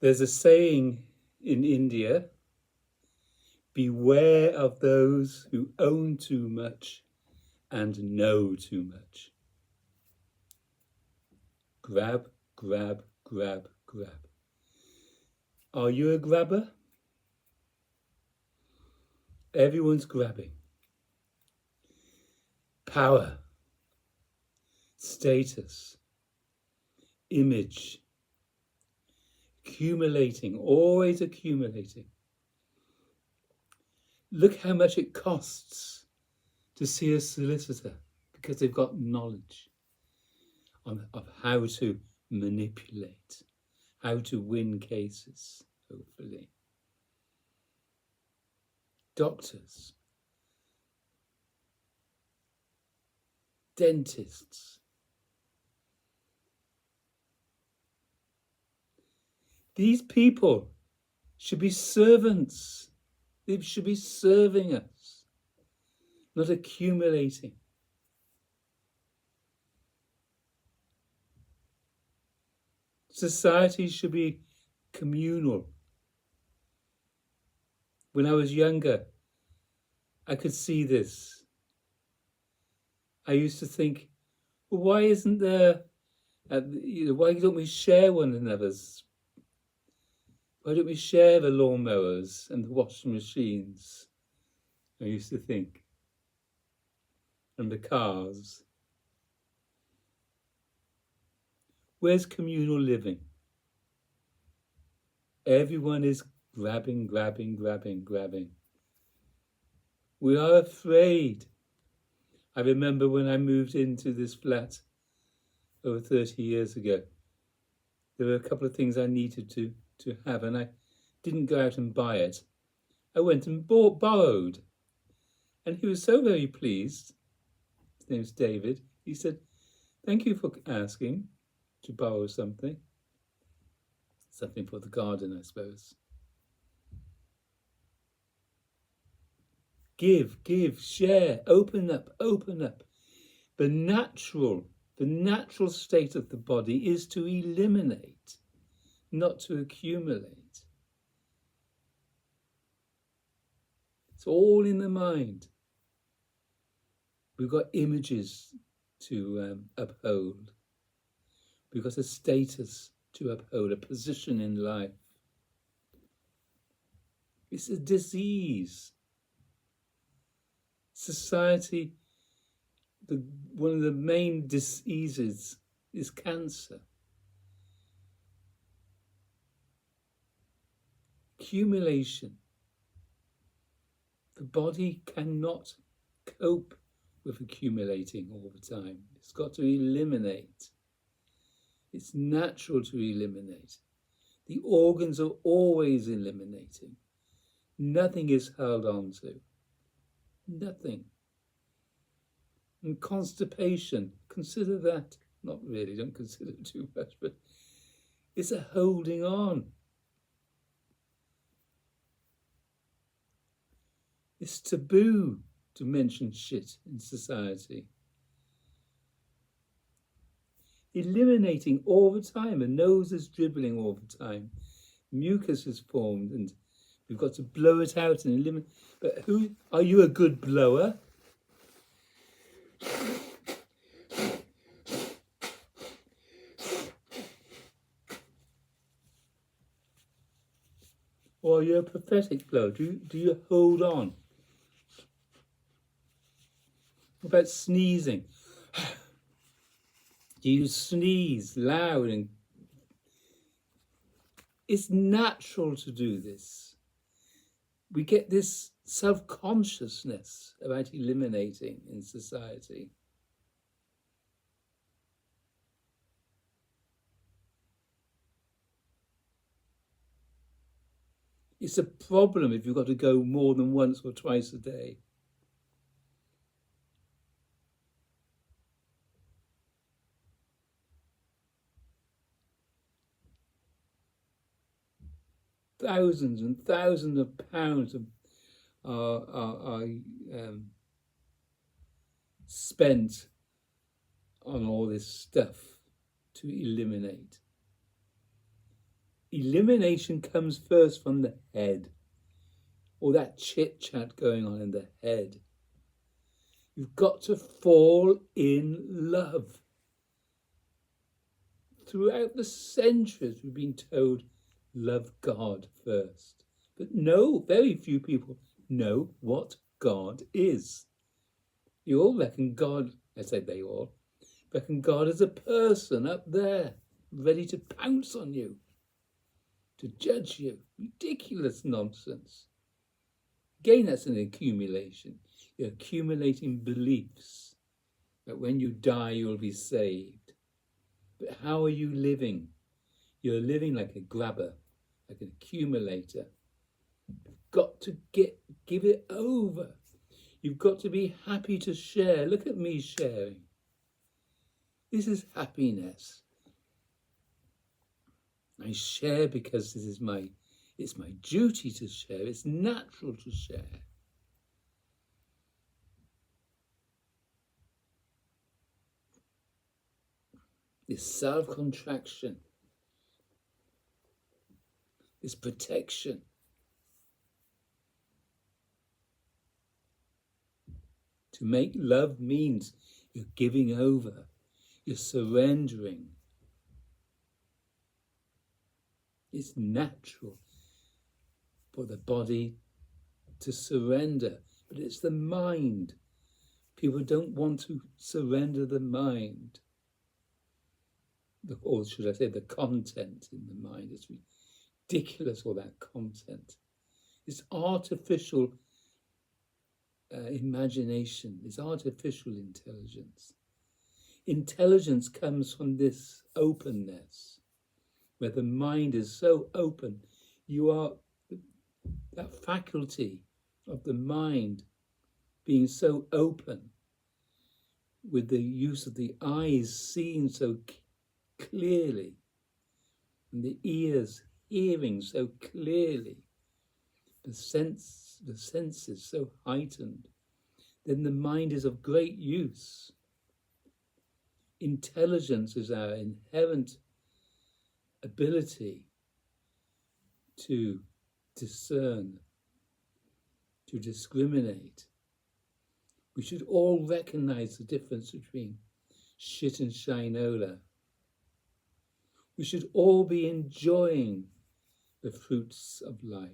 There's a saying in India, beware of those who own too much and know too much. Grab, grab, grab, grab. Are you a grabber? Everyone's grabbing. Power, status, image, accumulating, always accumulating. Look how much it costs to see a solicitor because they've got knowledge of how to manipulate, how to win cases, hopefully. Doctors, dentists. These people should be servants. They should be serving us, not accumulating. Society should be communal. When I was younger, I could see this. I used to think, well, why isn't there, why don't we share one another's? Why don't we share the lawnmowers and the washing machines? I used to think. And the cars. Where's communal living? Everyone is grabbing, grabbing, grabbing, grabbing. We are afraid. I remember when I moved into this flat over 30 years ago, there were a couple of things I needed to have, and I didn't go out and buy it. I went and borrowed. And he was so very pleased. His name's David. He said, "Thank you for asking to borrow something." Something for the garden, I suppose. Give, share, open up. The natural state of the body is to eliminate, not to accumulate. It's all in the mind. We've got images to uphold. We've got a status to uphold, a position in life. It's a disease. Society, one of the main diseases is cancer. Accumulation. The body cannot cope with accumulating all the time. It's got to eliminate. It's natural to eliminate. The organs are always eliminating. Nothing is held on to. Nothing. And constipation, consider that. Not really, don't consider it too much, but it's a holding on. It's taboo to mention shit in society. Eliminating all the time, a nose is dribbling all the time. Mucus is formed and we've got to blow it out and eliminate. But are you a good blower? Or are you a pathetic blower? Do you hold on? What about sneezing? Do you sneeze loud? And it's natural to do this. We get this self-consciousness about eliminating in society. It's a problem if you've got to go more than once or twice a day. Thousands and thousands of pounds are spent on all this stuff to eliminate. Elimination comes first from the head. All that chit-chat going on in the head. You've got to fall in love. Throughout the centuries, we've been told, love God first. But no, very few people know what God is. You all reckon God, I say they all, reckon God is a person up there, ready to pounce on you, to judge you. Ridiculous nonsense. Again, that's an accumulation. You're accumulating beliefs that when you die, you'll be saved. But how are you living? You're living like a grabber, like an accumulator. You've got to give it over. You've got to be happy to share. Look at me sharing. This is happiness. I share because it's my duty to share. It's natural to share. This self-contraction, this protection. To make love means you're giving over, you're surrendering. It's natural for the body to surrender, but it's the mind. People don't want to surrender the mind. Or should I say the content in the mind. It's ridiculous, all that content. It's artificial imagination. It's artificial intelligence. Intelligence comes from this openness, where the mind is so open. You are, that faculty of the mind being so open, with the use of the eyes seeing so clearly, and the ears hearing so clearly, the senses so heightened, then the mind is of great use. Intelligence is our inherent ability to discern, to discriminate. We should all recognize the difference between shit and shinola. We should all be enjoying the fruits of life.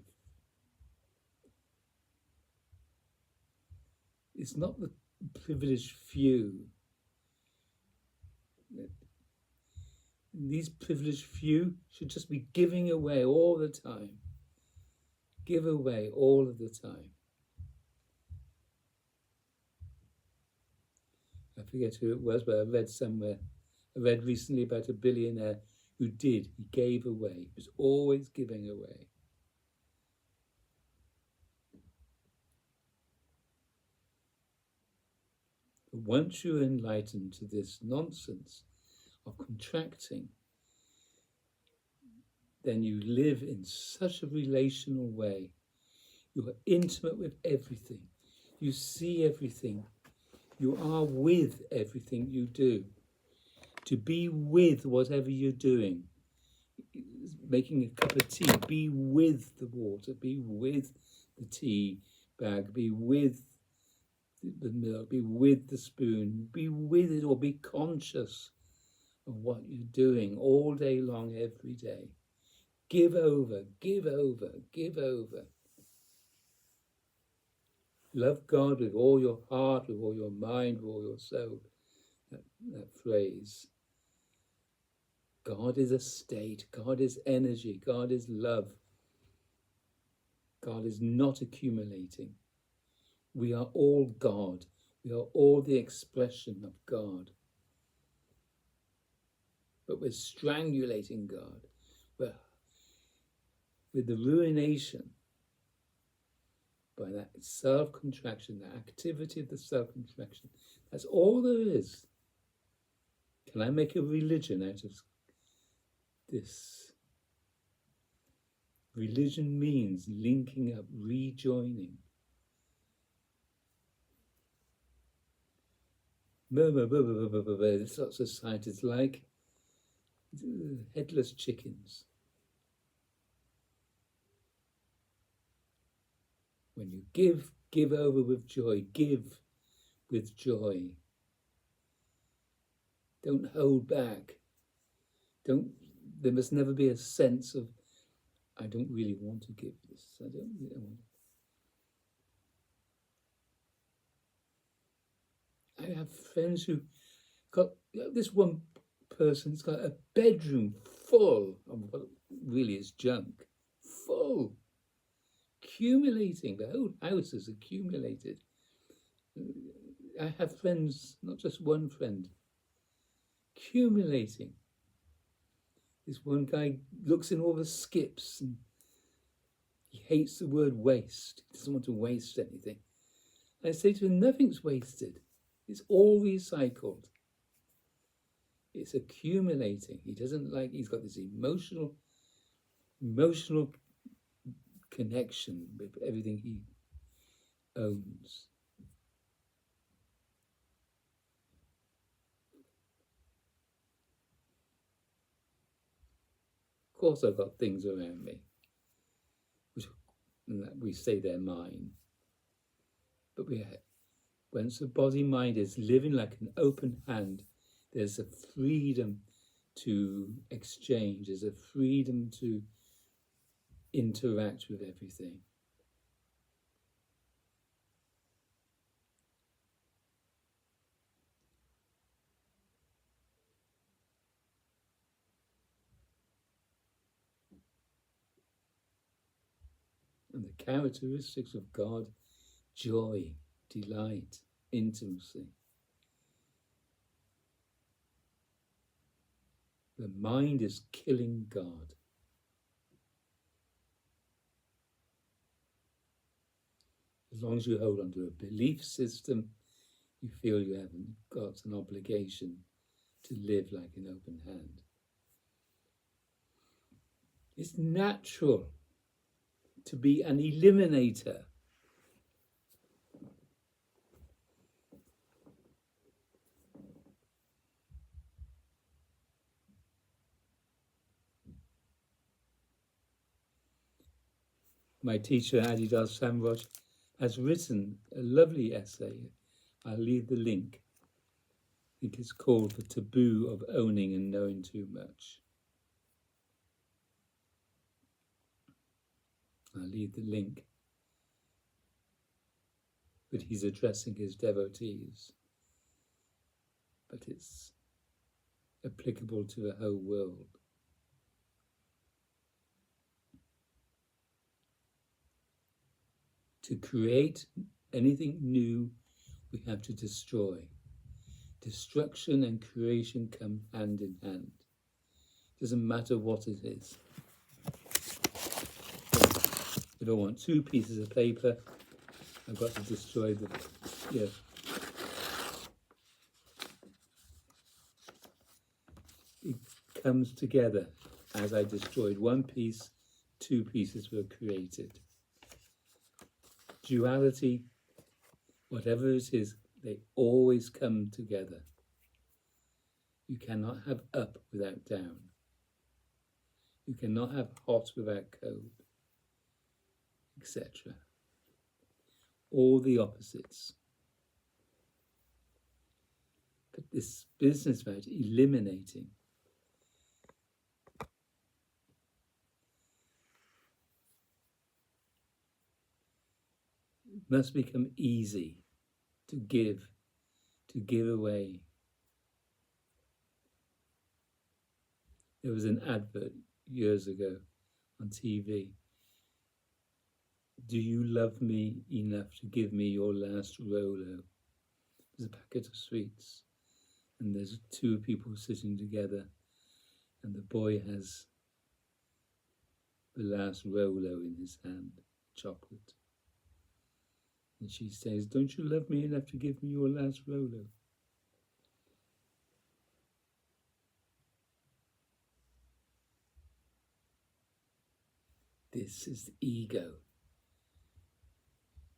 It's not the privileged few. These privileged few should just be giving away all the time. Give away all of the time. I forget who it was, but I read somewhere. I read recently about a billionaire who did. He gave away. He was always giving away. But once you're enlightened to this nonsense of contracting, then you live in such a relational way. You are intimate with everything. You see everything. You are with everything you do. To be with whatever you're doing, making a cup of tea, be with the water, be with the tea bag, be with the milk, be with the spoon, be with it, or be conscious of what you're doing all day long, every day. Give over, give over, give over. Love God with all your heart, with all your mind, with all your soul. That phrase. God is a state. God is energy. God is love. God is not accumulating. We are all God. We are all the expression of God. But we're strangulating God. With the ruination by that self-contraction, that activity of the self-contraction. That's all there is. Can I make a religion out of this? Religion means linking up, rejoining. That's what society's like. Headless chickens. When you give over with joy. Give with joy. Don't hold back. There must never be a sense of, I don't really want to give this. I don't really want to. I have friends who got, this one person's got a bedroom full of what really is junk. Full. Accumulating. The whole house is accumulated. I have friends, not just one friend, accumulating. This one guy looks in all the skips and he hates the word waste. He doesn't want to waste anything. I say to him, nothing's wasted. It's all recycled. It's accumulating. He doesn't like, he's got this emotional connection with everything he owns. Of course, I've got things around me, which we say they're mine. But once the body-mind is living like an open hand, there's a freedom to exchange, there's a freedom to interact with everything. And the characteristics of God: joy, delight, intimacy. The mind is killing God. As long as you hold on to a belief system, you feel you haven't got an obligation to live like an open hand. It's natural to be an eliminator. My teacher, Adidas Samraj, has written a lovely essay. I'll leave the link. I think it's called The Taboo of Owning and Knowing Too Much. I'll leave the link. But he's addressing his devotees. But it's applicable to the whole world. To create anything new, we have to destroy. Destruction and creation come hand in hand. Doesn't matter what it is. If I want 2 pieces of paper, I've got to destroy them. Yeah. It comes together. As I destroyed 1 piece, 2 pieces were created. Duality, whatever it is, they always come together. You cannot have up without down. You cannot have hot without cold, etc. All the opposites. But this business about eliminating, it must become easy to give away. There was an advert years ago on TV. Do you love me enough to give me your last Rolo? There's a packet of sweets and there's 2 people sitting together and the boy has the last Rolo in his hand, chocolate. And she says, don't you love me enough to give me your last Rolo? This is ego.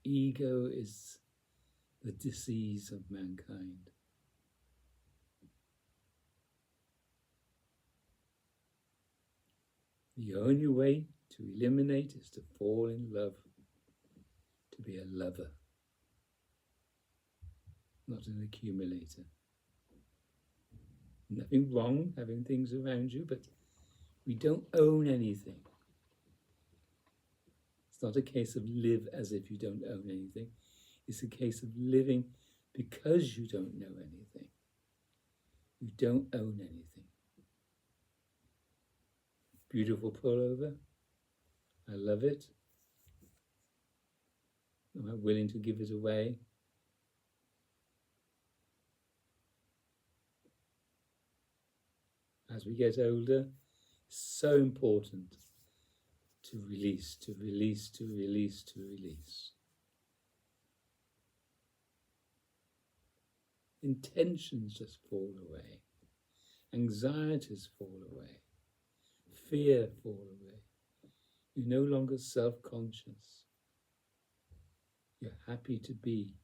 Ego is the disease of mankind. The only way to eliminate is to fall in love, to to be a lover, not an accumulator. Nothing wrong having things around you, but we don't own anything. It's not a case of live as if you don't own anything. It's a case of living because you don't know anything. You don't own anything. Beautiful pullover. I love it. Am I willing to give it away? As we get older, it's so important to release, to release, to release, to release. Intentions just fall away. Anxieties fall away. Fear fall away. You're no longer self-conscious. You're happy to be.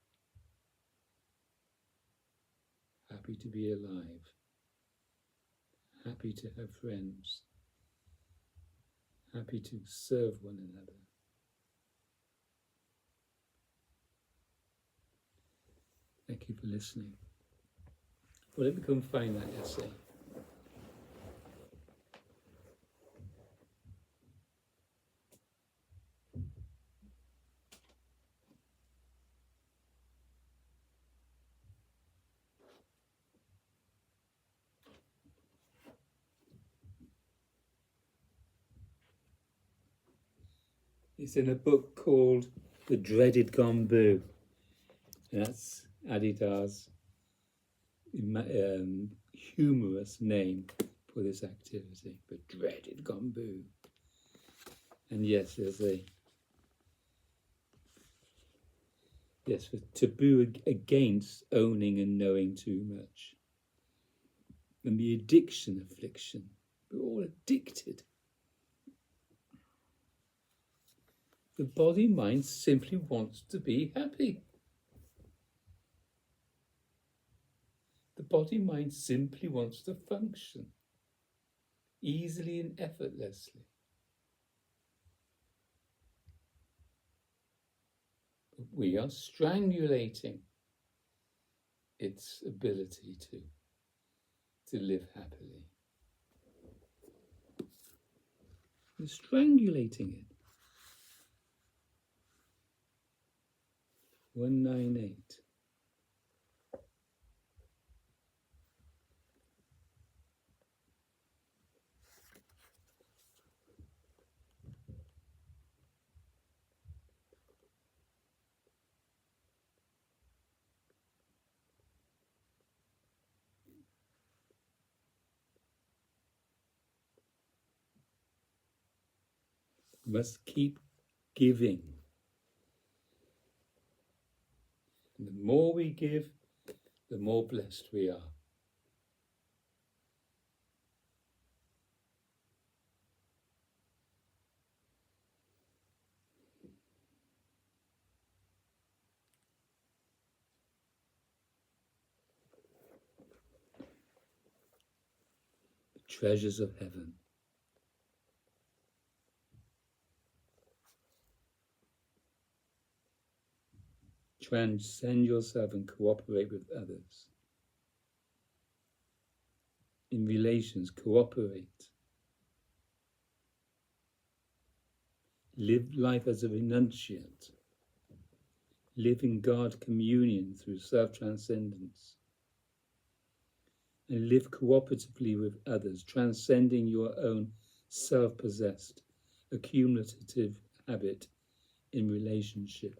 Happy to be alive. Happy to have friends. Happy to serve one another. Thank you for listening. Well, let me go and find that essay. It's in a book called The Dreaded Gombu. That's Adidar's humorous name for this activity, the dreaded Gombu. And yes, there's a for taboo against owning and knowing too much. And the addiction affliction. We're all addicted. The body-mind simply wants to be happy. The body-mind simply wants to function easily and effortlessly. But we are strangulating its ability to live happily. We're strangulating it. 198. We must keep giving. And the more we give, the more blessed we are. The treasures of heaven. Transcend yourself and cooperate with others. In relations, cooperate. Live life as a renunciate. Live in God communion through self-transcendence. And live cooperatively with others, transcending your own self-possessed, accumulative habit in relationship.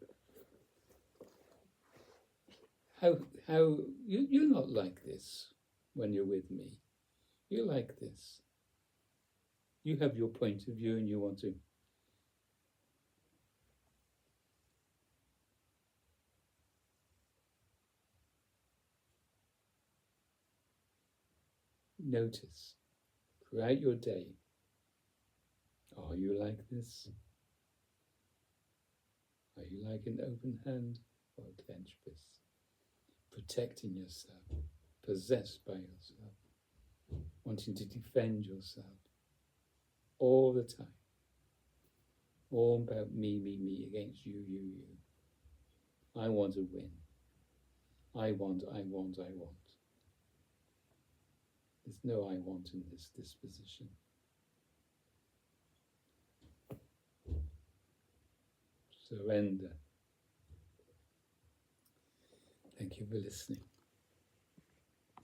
You're not like this when you're with me. You're like this. You have your point of view and you want to notice throughout your day. Are you like this? Are you like an open hand or a clenched fist? Protecting yourself, possessed by yourself, wanting to defend yourself all the time. All about me against you. I want to win. I want. There's no I want in this disposition. Surrender. Thank you for listening.